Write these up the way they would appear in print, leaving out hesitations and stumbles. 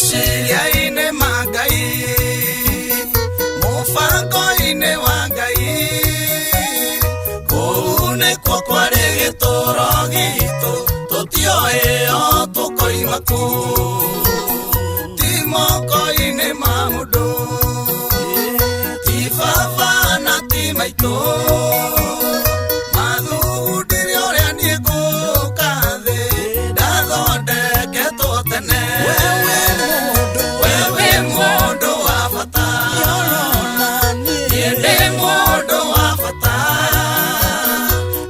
meciria-inĩ ma Ngai, mũbango-inĩ wa Ngai, kũu nĩkuo kwarĩ gĩtũũro gitũ, tũtioĩ o tũkoima kũu, ti moko-inĩ ma mũndũ, ti baba na ti maitũ, mathugundire ũrĩa niĩ ngũũka thĩ, ndathondeketwo tene. Wewe mũndũ wa bata, niĩ ndĩ mũndũ wa bata,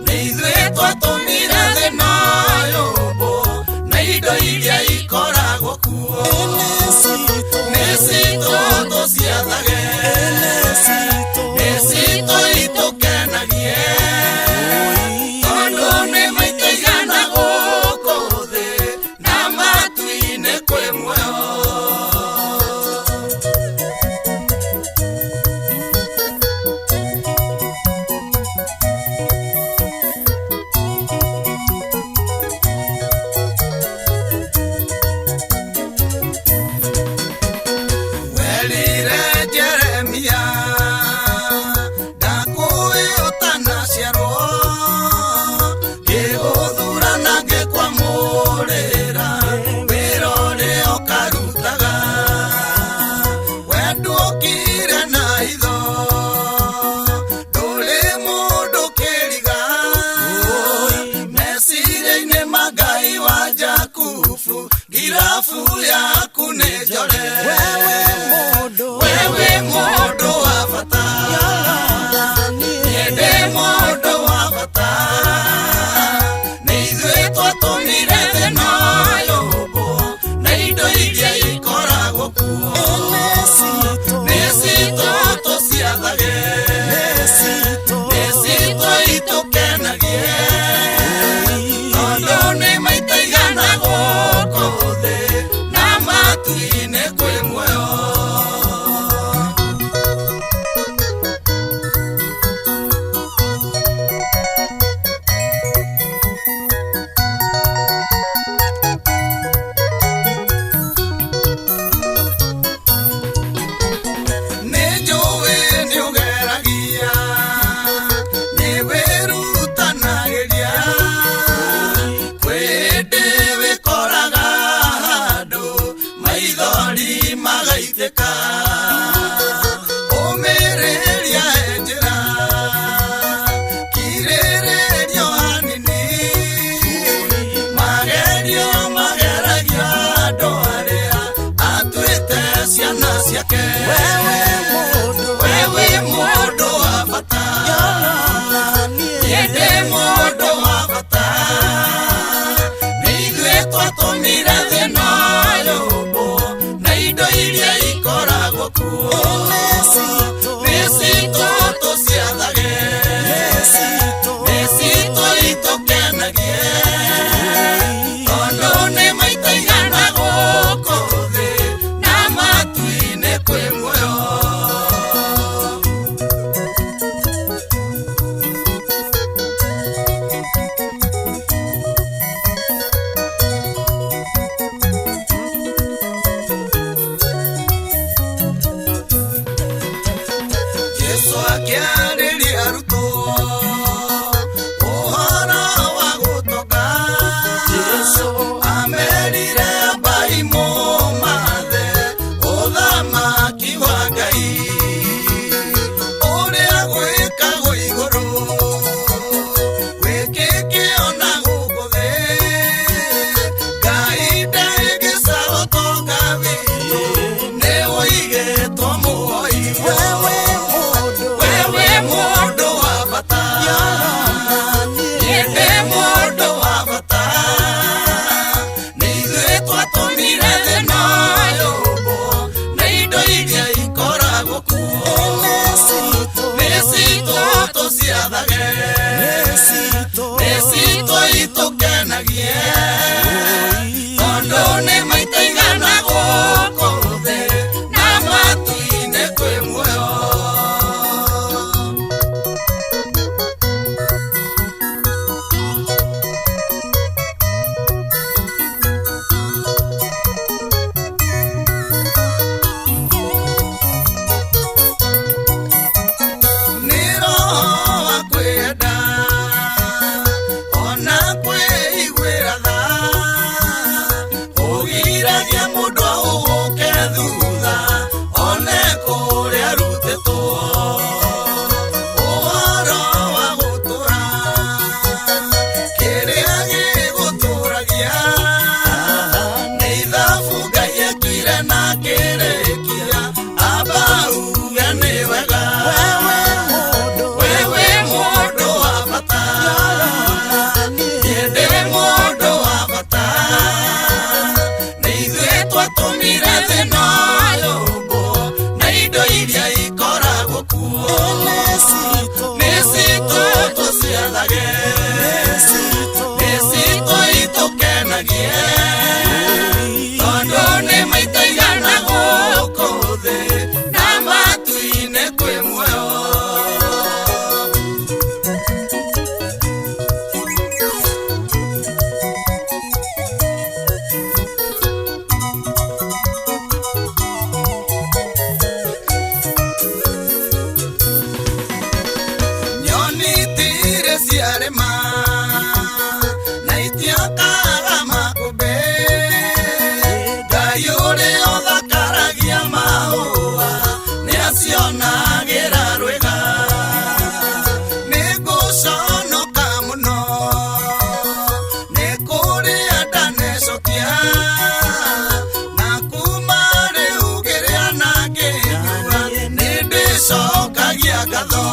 nĩ ithuĩ twatũmire thĩ na yũmbũ, na indo iria ikoragwo kuo, nĩ citũ tũciathage, nĩ citũ itũkenagie, tondũ nĩ maitũ igana gũkũ thĩ, na matu-inĩ kwĩ muoyo. Werire Jeremia, ndakũĩ ũtanaciarwo, ngĩgũthurana ngĩkwamũrĩra, wĩra ũrĩa ũkarutaga, we nduokire na hitho, ndũrĩ mũndũ kĩriga, meciria-inĩ ma Ngai wa Jakubu, ngirabu yaku nĩ njore. Wewe mũndũ wa bata, niĩ ndĩ mũndũ wa bata, nĩ ithuĩ twatũmire thĩ na yũmbũ, na indo iria ikoragwo kuo, nĩ citũ tũciathage, nĩ citũ itũkenagie, tondũ nĩ maitũ igana gũkũ thĩ, na matu-inĩ kwĩ muoyo. Nĩ njũĩ nĩ ũgeragia, nĩ wĩrutanagĩria, kwĩ hĩndĩ wĩkoraga handũ maithori magaitĩka, ũmĩrĩria njĩra, kirĩrĩrio hanini, magerio mageragio andũ arĩa atuĩte ciana ciake. Wewe mũndũ wa bata, niĩ ndĩ mũndũ wa bata, nĩ ithuĩ twatũmire thĩ na yũmbũ, na indo iria ikoragwo kuo, nĩ citũ tũciathage, nĩ citũ itũkenagie, tondũ nĩ maitũ igana gũkũ thĩ, na matu-inĩ kwĩ muoyo. Jesũ akĩarĩria arutwo ũhoro wa gũtonga, amerire ambai mũmathe ũthamaki wa Ngai, ũrĩa gwĩkagwo igũrũ, gwĩkĩke ona gũkũ thĩ, Ngai ndagĩca ũtonga witũ, nĩ ũigĩtwo muoyo-inĩ. Wewe mũndũ wa bata, niĩ ndĩ mũndũ wa bata, nĩ ithuĩ twatũmire thĩ na yũmbũ, na indo iria ikoragwo kuo, nĩ citũ tũciathage, nĩ citũ itũkenagie, tondũ nĩ maitũ igana gũkũ thĩ, na matu-inĩ kwĩ muoyo. ndĩtĩkagĩria mũndũ ahũke thutha one kũrĩa arutĩtwo ũhoro wa gũtũra kĩrĩa gĩgũtũragia nĩ ithabu Ngai etuire na kĩrĩkia amba uge nĩ wega wewe mũndũ wa bata niĩ ndĩ mũndũ wa bata nĩ ithuĩ twatũmire thĩna yũmbũ na indo iria ikoragwo kuo nĩ citũ tũciathage nĩ citũ itũkenagie tondũ nĩ maita igana gũkũ thĩ na matu-inĩ kwĩ muoyo nyoni itirĩ ciarĩma na itiakaga makũmbĩ Ngai ũrĩa ũthakaragia mahũa nĩ acionagĩra rwĩga nĩ ngũconoka mũno nĩ kũrĩa ndanecokia na kuma rĩu ngĩrĩa na ngĩigua nĩ ndĩcokagia ngatho